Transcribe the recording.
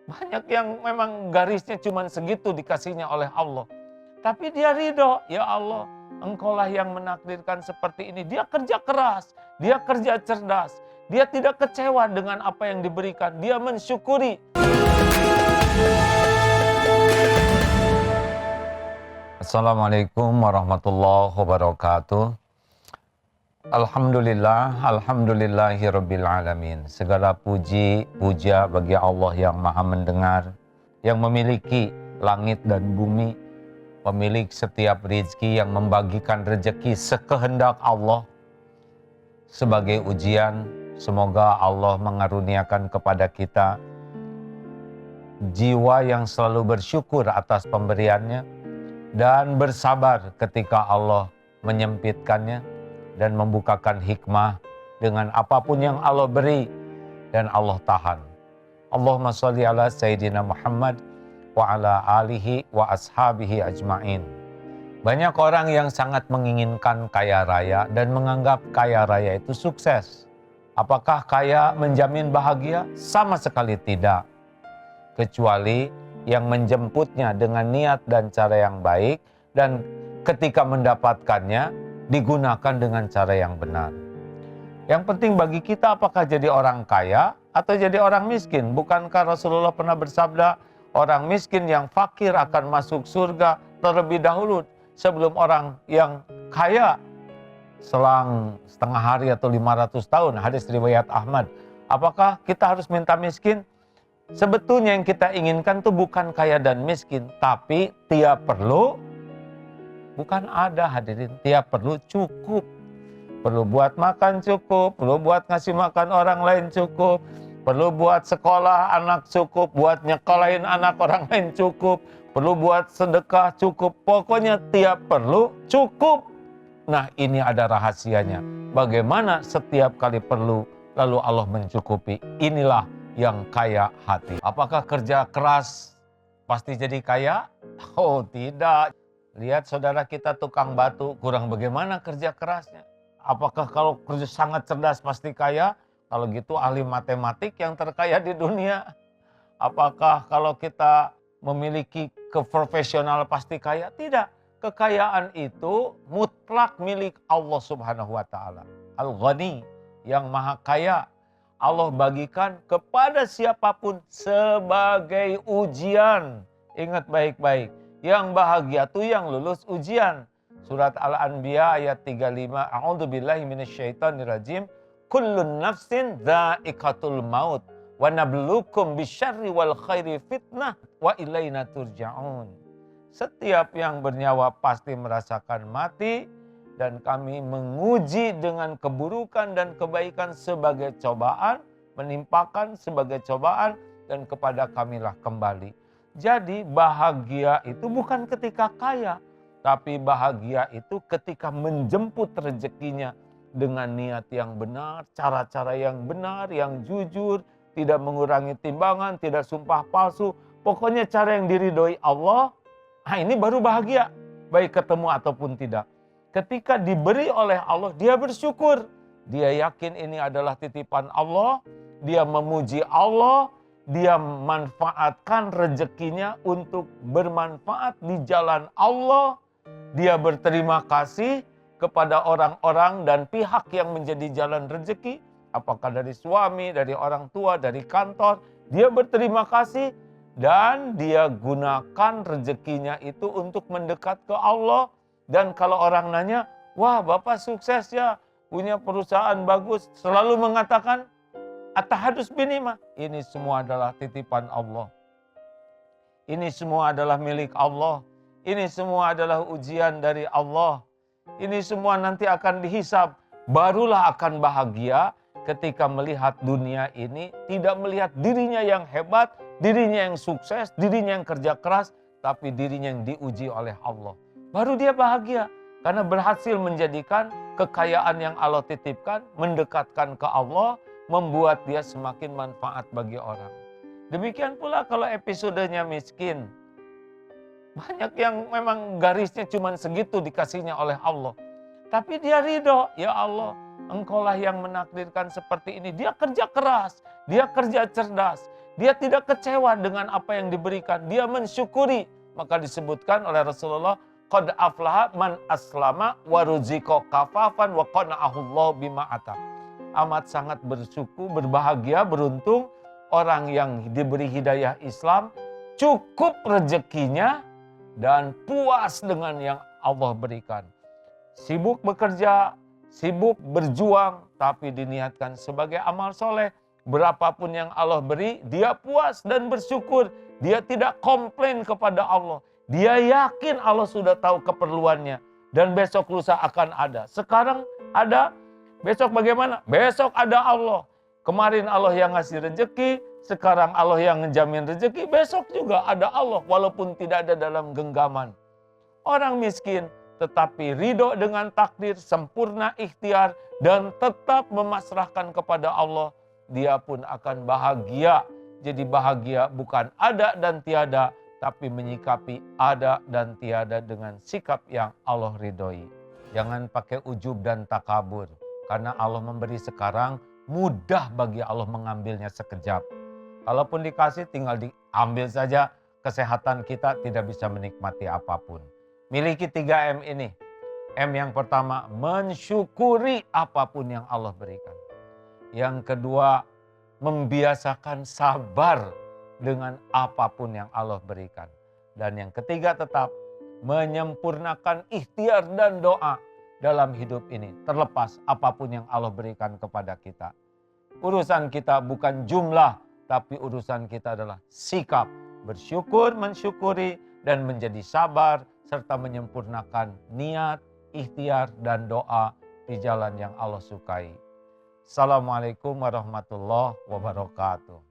Banyak yang memang garisnya cuma segitu dikasihnya oleh Allah. Tapi dia ridho, ya Allah, Engkaulah yang menakdirkan seperti ini. Dia kerja keras, dia kerja cerdas, dia tidak kecewa dengan apa yang diberikan, dia mensyukuri. Assalamualaikum warahmatullahi wabarakatuh. Alhamdulillahirabbil alamin. Segala puji, puja bagi Allah yang Maha mendengar, yang memiliki langit dan bumi, pemilik setiap rezeki, yang membagikan rezeki sekehendak Allah. Sebagai ujian, semoga Allah mengaruniakan kepada kita jiwa yang selalu bersyukur atas pemberiannya dan bersabar ketika Allah menyempitkannya dan membukakan hikmah dengan apapun yang Allah beri dan Allah tahan. Allahumma sholli ala Sayyidina Muhammad wa ala alihi wa ashabihi ajma'in. Banyak orang yang sangat menginginkan kaya raya dan menganggap kaya raya itu sukses. Apakah kaya menjamin bahagia? Sama sekali tidak. Kecuali yang menjemputnya dengan niat dan cara yang baik, dan ketika mendapatkannya digunakan dengan cara yang benar. Yang penting bagi kita apakah jadi orang kaya atau jadi orang miskin. Bukankah Rasulullah pernah bersabda, orang miskin yang fakir akan masuk surga terlebih dahulu sebelum orang yang kaya. Selang setengah hari atau 500 tahun, hadis riwayat Ahmad. Apakah kita harus minta miskin? Sebetulnya yang kita inginkan itu bukan kaya dan miskin, tapi tiap perlu, bukan ada hadirin, tiap perlu cukup. Perlu buat makan cukup, perlu buat ngasih makan orang lain cukup, perlu buat sekolah anak cukup, buat nyekolahin anak orang lain cukup, perlu buat sedekah cukup, pokoknya tiap perlu cukup. Nah, ini ada rahasianya. Bagaimana setiap kali perlu, lalu Allah mencukupi. Inilah yang kaya hati. Apakah kerja keras pasti jadi kaya? Oh, tidak. Lihat saudara kita tukang batu, kurang bagaimana kerja kerasnya. Apakah kalau kerja sangat cerdas pasti kaya? Kalau gitu ahli matematik yang terkaya di dunia. Apakah kalau kita memiliki keprofesional pasti kaya? Tidak. Kekayaan itu mutlak milik Allah Subhanahu wa taala. Al-Ghani, yang maha kaya. Allah bagikan kepada siapapun sebagai ujian. Ingat baik-baik. Yang bahagia itu yang lulus ujian. Surat Al-Anbiya ayat 35. A'udzubillahi minasyaitonirrajim. Kullun nafsin dha'iqatul maut. Wa nabluukum bisyarri wal khairi fitnah. Wa ilaina turja'un. Setiap yang bernyawa pasti merasakan mati. Dan kami menguji dengan keburukan dan kebaikan sebagai cobaan. Menimpakan sebagai cobaan. Dan kepada kamilah kembali. Jadi bahagia itu bukan ketika kaya, tapi bahagia itu ketika menjemput rezekinya dengan niat yang benar, cara-cara yang benar, yang jujur, tidak mengurangi timbangan, tidak sumpah palsu. Pokoknya cara yang diridhoi Allah, ini baru bahagia, baik ketemu ataupun tidak. Ketika diberi oleh Allah, dia bersyukur. Dia yakin ini adalah titipan Allah, dia memuji Allah, dia manfaatkan rezekinya untuk bermanfaat di jalan Allah. Dia berterima kasih kepada orang-orang dan pihak yang menjadi jalan rezeki. Apakah dari suami, dari orang tua, dari kantor. Dia berterima kasih dan dia gunakan rezekinya itu untuk mendekat ke Allah. Dan kalau orang nanya, wah Bapak sukses ya, punya perusahaan bagus. Selalu mengatakan, At-tahadus binimah. Ini semua adalah titipan Allah. Ini semua adalah milik Allah. Ini semua adalah ujian dari Allah. Ini semua nanti akan dihisab. Barulah akan bahagia ketika melihat dunia ini. Tidak melihat dirinya yang hebat, dirinya yang sukses, dirinya yang kerja keras. Tapi dirinya yang diuji oleh Allah. Baru dia bahagia. Karena berhasil menjadikan kekayaan yang Allah titipkan. Mendekatkan ke Allah. Membuat dia semakin manfaat bagi orang. Demikian pula kalau episodenya miskin. Banyak yang memang garisnya cuma segitu dikasihnya oleh Allah. Tapi dia ridho, ya Allah, Engkaulah yang menakdirkan seperti ini. Dia kerja keras, dia kerja cerdas, Dia tidak kecewa dengan apa yang diberikan. Dia mensyukuri. Maka disebutkan oleh Rasulullah, qad aflaha man aslama wa ruziqa kafafan wa qana'ahullahu bima ata. Amat sangat bersyukur, berbahagia, beruntung orang yang diberi hidayah Islam, cukup rezekinya dan puas dengan yang Allah berikan. Sibuk bekerja, sibuk berjuang, tapi diniatkan sebagai amal soleh. Berapapun yang Allah beri, dia puas dan bersyukur. Dia tidak komplain kepada Allah. Dia yakin Allah sudah tahu keperluannya. Dan besok lusa akan ada. Sekarang ada, besok bagaimana? Besok ada Allah. Kemarin Allah yang ngasih rezeki, sekarang Allah yang ngejamin rezeki, besok juga ada Allah walaupun tidak ada dalam genggaman. Orang miskin tetapi ridho dengan takdir, sempurna ikhtiar, dan tetap memasrahkan kepada Allah, dia pun akan bahagia. Jadi bahagia bukan ada dan tiada, tapi menyikapi ada dan tiada dengan sikap yang Allah ridhoi. Jangan pakai ujub dan takabur, karena Allah memberi sekarang, mudah bagi Allah mengambilnya sekejap. Kalaupun dikasih tinggal diambil saja, kesehatan kita tidak bisa menikmati apapun. Miliki 3M ini. M yang pertama, mensyukuri apapun yang Allah berikan. Yang kedua, membiasakan sabar dengan apapun yang Allah berikan. Dan yang ketiga tetap, menyempurnakan ikhtiar dan doa dalam hidup ini. Terlepas apapun yang Allah berikan kepada kita. Urusan kita bukan jumlah, tapi urusan kita adalah sikap. Bersyukur, mensyukuri, dan menjadi sabar, serta menyempurnakan niat, ikhtiar, dan doa di jalan yang Allah sukai. Assalamualaikum warahmatullahi wabarakatuh.